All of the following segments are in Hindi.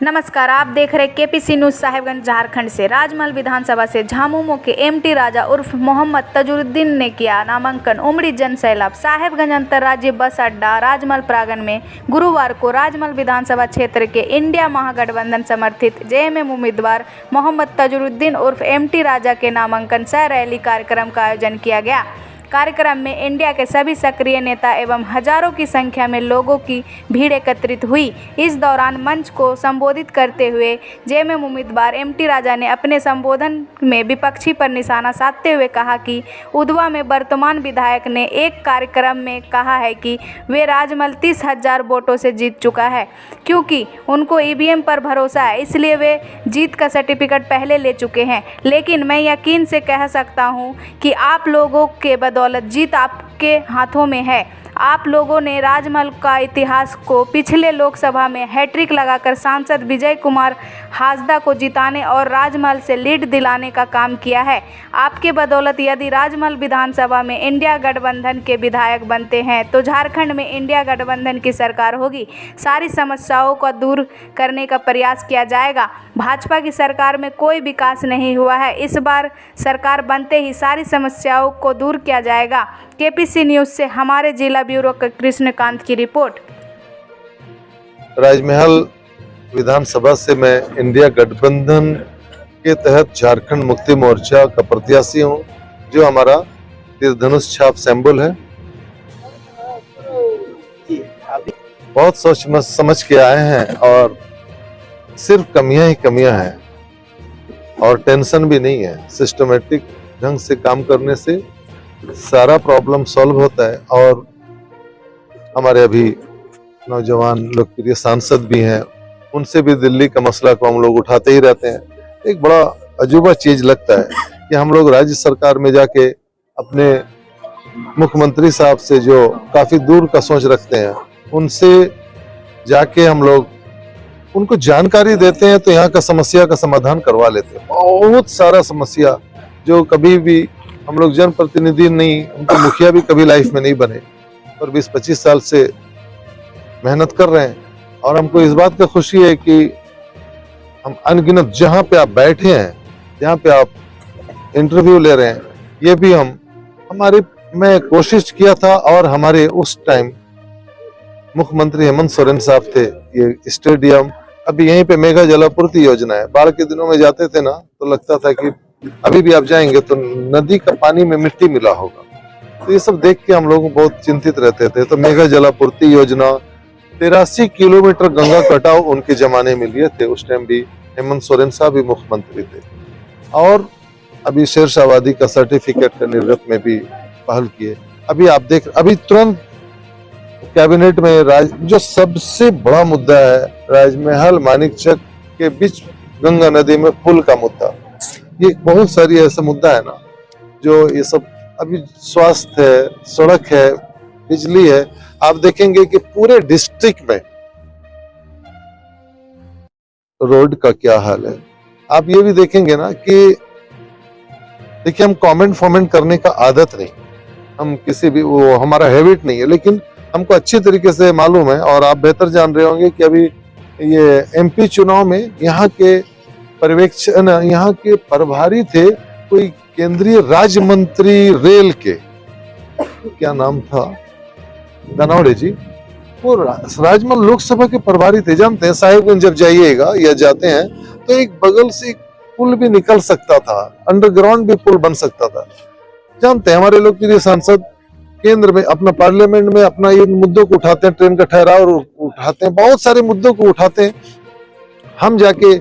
नमस्कार, आप देख रहे केपीसी न्यूज साहेबगंज झारखंड से। राजमहल विधानसभा से झामुमो के एमटी राजा उर्फ मोहम्मद तजुरुद्दीन ने किया नामांकन। उमड़ी जन सैलाब। साहेबगंज अंतर्राज्यीय बस अड्डा राजमहल प्रांगण में गुरुवार को राजमहल विधानसभा क्षेत्र के इंडिया महागठबंधन समर्थित जेएमएम उम्मीदवार मोहम्मद तजुरुद्दीन उर्फ एमटी राजा के नामांकन सह रैली कार्यक्रम का आयोजन किया गया। कार्यक्रम में इंडिया के सभी सक्रिय नेता एवं हजारों की संख्या में लोगों की भीड़ एकत्रित हुई। इस दौरान मंच को संबोधित करते हुए जेएमएम उम्मीदवार एमटी राजा ने अपने संबोधन में विपक्षी पर निशाना साधते हुए कहा कि उधवा में वर्तमान विधायक ने एक कार्यक्रम में कहा है कि वे राजमहल 30,000 वोटों से जीत चुका है। क्योंकि उनको ईवीएम पर भरोसा है, इसलिए वे जीत का सर्टिफिकेट पहले ले चुके हैं। लेकिन मैं यकीन से कह सकता हूँ कि आप लोगों के बदौलत जीत आपके हाथों में है। आप लोगों ने राजमहल का इतिहास को पिछले लोकसभा में हैट्रिक लगाकर सांसद विजय कुमार हासदा को जिताने और राजमहल से लीड दिलाने का काम किया है। आपके बदौलत यदि राजमहल विधानसभा में इंडिया गठबंधन के विधायक बनते हैं तो झारखंड में इंडिया गठबंधन की सरकार होगी। सारी समस्याओं को दूर करने का प्रयास किया जाएगा। भाजपा की सरकार में कोई विकास नहीं हुआ है। इस बार सरकार बनते ही सारी समस्याओं को दूर किया जाएगा। केपीसी न्यूज से हमारे जिला ब्यूरो का कृष्णकांत की रिपोर्ट। राजमहल विधानसभा से मैं इंडिया गठबंधन के तहत झारखंड मुक्ति मोर्चा का प्रत्याशी हूं, जो हमारा तीरधनुष छाप सिंबल है। बहुत सोच समझ के आए हैं और सिर्फ कमियां ही कमियां हैं और टेंशन भी नहीं है। सिस्टमेटिक ढंग से काम करने से सारा प्रॉब्लम सॉल्व होता है। और हमारे अभी नौजवान लोकप्रिय सांसद भी हैं, उनसे भी दिल्ली का मसला को हम लोग उठाते ही रहते हैं। एक बड़ा अजूबा चीज लगता है कि हम लोग राज्य सरकार में जाके अपने मुख्यमंत्री साहब से, जो काफी दूर का सोच रखते हैं, उनसे जाके हम लोग उनको जानकारी देते हैं तो यहाँ का समस्या का समाधान करवा लेते हैं। बहुत सारा समस्या जो कभी भी हम लोग जनप्रतिनिधि नहीं, उनको मुखिया भी कभी लाइफ में नहीं बने, और 20-25 साल से मेहनत कर रहे हैं। और हमको इस बात का खुशी है कि हम अनगिनत जहां पे आप बैठे हैं, जहां पे आप इंटरव्यू ले रहे हैं, ये भी मैं कोशिश किया था। और हमारे उस टाइम मुख्यमंत्री हेमंत सोरेन साहब थे। ये स्टेडियम अभी यहीं पे मेगा जलापूर्ति योजना है। बाढ़ के दिनों में जाते थे ना, तो लगता था कि अभी भी आप जाएंगे तो नदी का पानी में मिट्टी मिला होगा। तो ये सब देख के हम लोग बहुत चिंतित रहते थे। तो मेगा जलापूर्ति योजना 83 किलोमीटर गंगा कटाव उनके जमाने में लिए थे। उस टाइम भी हेमंत सोरेन साहब भी मुख्यमंत्री थे। और अभी शेरशाहबादी का सर्टिफिकेट का निर्गत में भी पहल किए। अभी तुरंत कैबिनेट में जो सबसे बड़ा मुद्दा है, राजमहल मानिकचक के बीच गंगा नदी में पुल का मुद्दा। ये बहुत सारी ऐसा मुद्दा है ना, जो ये सब अभी स्वास्थ्य है, सड़क है, बिजली है। आप देखेंगे कि पूरे डिस्ट्रिक्ट में रोड का क्या हाल है। आप ये भी देखेंगे ना कि देखिए, हम कमेंट फॉमेंट करने का आदत नहीं, हम किसी भी वो हमारा हैबिट नहीं है, लेकिन हमको अच्छी तरीके से मालूम है। और आप बेहतर जान रहे होंगे कि अभी ये एमपी चुनाव में यहाँ के पर्यवेक्षण, यहाँ के प्रभारी थे कोई केंद्रीय राज्य मंत्री रेल के, क्या नाम था, धनौड़े जी, वो राजमहल लोकसभा के प्रभारी थे। जानते हैं, साहिबगंज जब जाइएगा या जाते हैं तो एक बगल से एक पुल भी निकल सकता था, अंडरग्राउंड भी पुल बन सकता था। जानते हैं, हमारे लोग के सांसद केंद्र में अपना पार्लियामेंट में अपना इन मुद्दों को उठाते हैं, ट्रेन का ठहराव उठाते हैं, बहुत सारे मुद्दों को उठाते हैं। हम जाके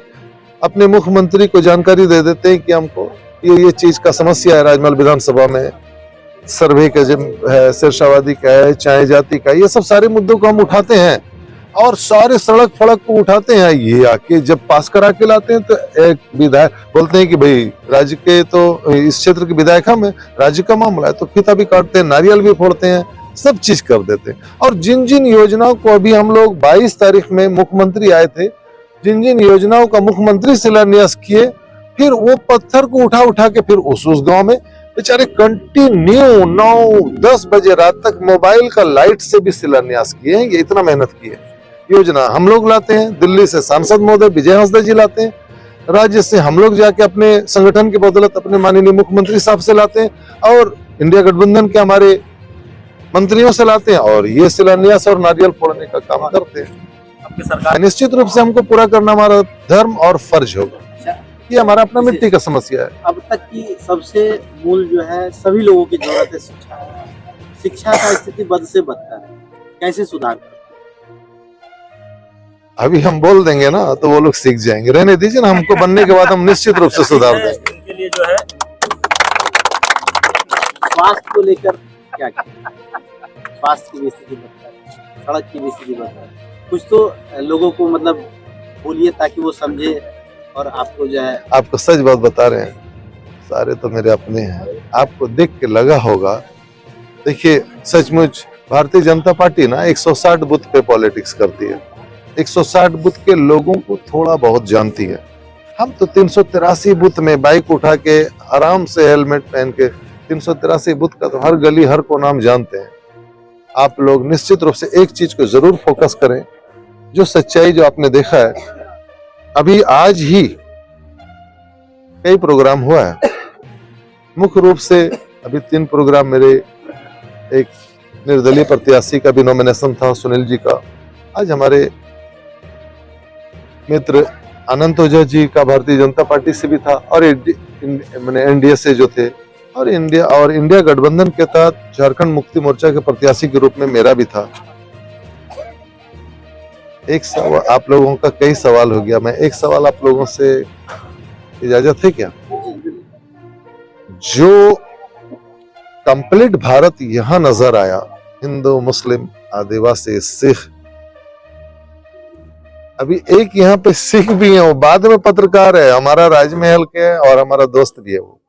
अपने मुख्यमंत्री को जानकारी दे देते हैं कि हमको ये चीज का समस्या है राजमहल विधानसभा में, सर्वे का है, शेरशाहबादी का है, चाय जाति का, ये सब सारे मुद्दों को हम उठाते हैं और सारे सड़क फड़क को उठाते हैं। ये आके जब पास करा के लाते हैं तो एक विधायक बोलते हैं कि भाई राज्य के तो इस क्षेत्र के विधायक हम है, राज्य का मामला है, तो फीता भी काटते हैं, नारियल भी फोड़ते हैं, सब चीज कर देते हैं। और जिन जिन योजनाओं को अभी हम लोग 22 तारीख में मुख्यमंत्री आए थे, जिन जिन योजनाओं का मुख्यमंत्री शिलान्यास किए, फिर वो पत्थर को उठा के फिर उस गांव में बेचारे कंटिन्यू 9-10 बजे रात तक मोबाइल का लाइट से भी शिलान्यास किए हैं। ये इतना मेहनत की है। योजना हम लोग लाते हैं, दिल्ली से सांसद महोदय विजय हंसदा जी लाते हैं, राज्य से हम लोग जाके अपने संगठन की बदौलत अपने माननीय मुख्यमंत्री साहब से लाते हैं, और इंडिया गठबंधन के हमारे मंत्रियों से लाते हैं, और ये शिलान्यास और नारियल फोड़ने का काम करते हैं। आपकी सरकार निश्चित रूप से हमको पूरा करना हमारा धर्म और फर्ज होगा। ये हमारा अपना मिट्टी का समस्या है। अब तक की सबसे मूल जो है सभी लोगों की जरूरत है शिक्षा। शिक्षा का स्थिति बद से बदतर है, कैसे सुधार करें? अभी हम बोल देंगे ना तो वो लोग सीख जाएंगे, रहने दीजिए ना, हमको बनने के बाद हम निश्चित रूप से सुधार देंगे। इनके लिए जो है स्वास्थ्य को लेकर क्या करें? स्वास्थ्य की भी स्थिति बदतर है, सड़क की भी स्थिति बदतर है, कुछ तो लोगों को मतलब बोलिए ताकि वो समझे और आपको जो है। आपको सच बात बता रहे हैं, सारे तो मेरे अपने हैं, आपको देख के लगा होगा। देखिए सचमुच भारतीय जनता पार्टी ना 160 बूथ पे पॉलिटिक्स करती है, 160 बूथ के लोगों को थोड़ा बहुत जानती है। हम तो 383 बूथ में बाइक उठा के आराम से हेलमेट पहन के 383 बूथ का तो हर गली हर कोना हम जानते हैं। आप लोग निश्चित रूप से एक चीज को जरूर फोकस करें, जो सच्चाई जो आपने देखा है। अभी आज ही कई प्रोग्राम हुआ है, मुख्य रूप से अभी 3 प्रोग्राम मेरे एक निर्दलीय प्रत्याशी का भी नॉमिनेशन था, सुनील जी का। आज हमारे मित्र अनंत ओझा जी का भारतीय जनता पार्टी से भी था, और मैंने एनडीए से जो थे, और इंडिया गठबंधन के तहत झारखंड मुक्ति मोर्चा के प्रत्याशी के रूप में मेरा भी था। एक सवाल आप लोगों का कई सवाल हो गया, मैं एक सवाल आप लोगों से इजाजत है क्या? जो कंप्लीट भारत यहां नजर आया, हिंदू मुस्लिम आदिवासी सिख, अभी एक यहाँ पे सिख भी है, वो बाद में पत्रकार है, हमारा राजमहल के है और हमारा दोस्त भी है वो।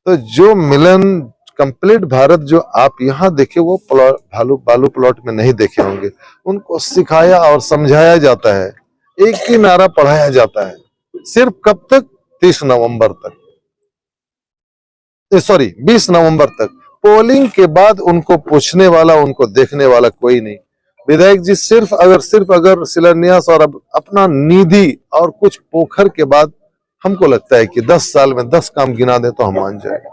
तो जो मिलन कंप्लीट भारत जो आप यहाँ देखे वो बालू प्लॉट में नहीं देखे होंगे। उनको सिखाया और समझाया जाता है, एक ही नारा पढ़ाया जाता है, सिर्फ कब तक? 30 नवंबर तक, सॉरी 20 नवंबर तक। पोलिंग के बाद उनको पूछने वाला, उनको देखने वाला कोई नहीं। विधायक जी सिर्फ अगर शिलान्यास और अपना निधि और कुछ पोखर के बाद हमको लगता है कि 10 साल में 10 काम गिना दे तो हम मान जाएंगे।